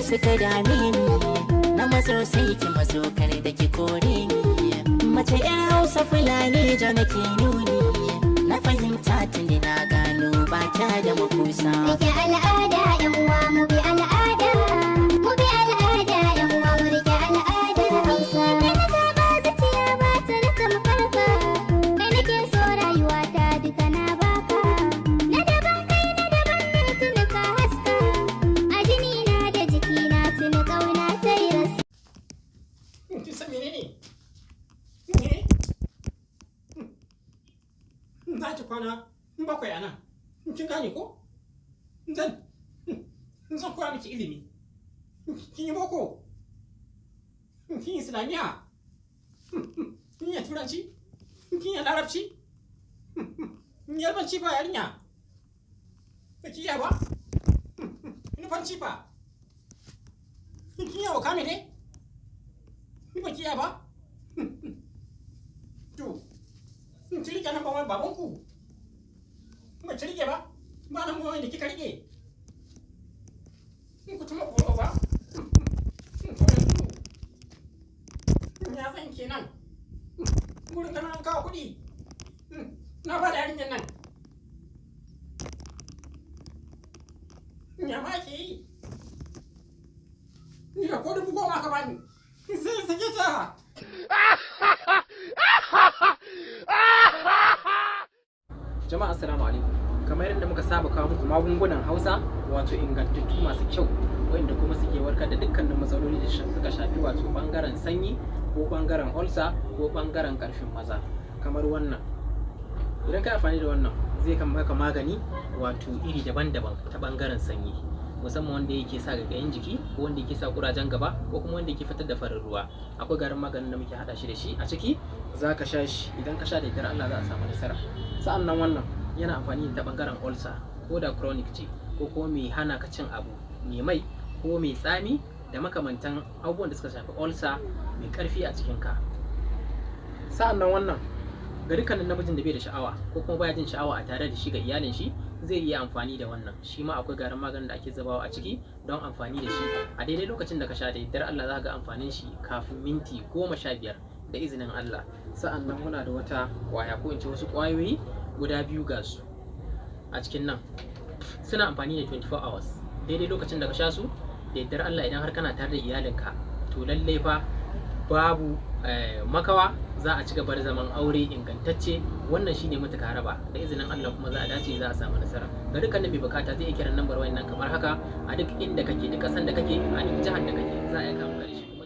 Suka dame ni na maso sai ki maso kar da ki kore ni mace yar Hausa Fulani ja nake nuni na fahimta tuni na gano ba kya da makusa rike al'ada yan uwa mu bi al'ada mu bi al'ada yan uwa mu rike al'adar Hausa kai na zaba zuciya ba ta da tamkarka kai nake so rayuwa ta duka na baka na daban kai na daban ne tuni ka haska a jini tuni kauna ta yi rasu. Kin san menene? Za ki kwana bakwai a nan. Kin gane ko? Zan koya miki ilimi. Kin yi boko? Kin yi Islamiyya? Kin yi Turanci? Kin yi Larabci? Yarbanci ba yarinya? Ba ki iya ba? Nufanci ba? Kin yawo kame ne? Ba ki ba? To, ki rike nan ba babanku? Ba ki rike ba? Ba nan ba wanda kika rike? Ku tuma koro ba? Ya san kenan. Gurin ganin an kawo kuɗi. Na ba da yarinyar nan. Ya ma ke yi? Ni da ko dubu goma ka bani. Sai sake ta. Jama'a assalamu alaikum. Kamar yadda muka saba kawo muku magungunan Hausa wato ingantattu masu kyau wanda kuma suke warkar da dukkanin matsaloli da suka shafi wato bangaren sanyi ko bangaren ulcer ko bangaren karfin maza kamar wannan. Idan ka amfani da wannan zai maka magani wato iri daban-daban ta bangaren sanyi. Musamman wanda yake sa gagayen jiki ko wanda yake sa kurajen gaba ko kuma wanda yake fitar da farin ruwa. Akwai garin maganin da muke hada shi da shi a ciki za ka sha shi idan ka sha da ita Allah za a samu nasara. Sa'annan wannan yana amfani da bangaren ulcer ko da chronic ce ko kuma mai hana ka cin abu mai mai ko mai tsami da makamantan abubuwan da suka shafi ulcer mai karfi a cikin ka. Sa'annan wannan ga dukkanin namijin da bai da sha'awa ko kuma baya jin sha'awa a tare da shi ga iyalin shi zai iya amfani da wannan. Shi ma akwai garin maganin da ake zubawa a ciki don amfani da shi a daidai lokacin da ka sha da yaddar Allah za ga amfanin shi kafin minti 15 da izinin Allah. Sa'annan muna da wata kwaya ko in ce wasu kwayoyi guda biyu ga su a cikin nan suna amfani da 24 hours daidai lokacin da ka sha su da yaddar Allah. Idan har kana tare da iyalinka to lallai fa babu makawa za a ci gaba da zaman aure ingantacce. Wannan shine mutuka raba da izinin Allah kuma za a dace za a samu nasara. Ga dukkanin mai bukata zai iya kiran lambar wayannan kamar haka a duk inda kake, duk kasan da kake, a duk jihar da kake za a yi kama da shi.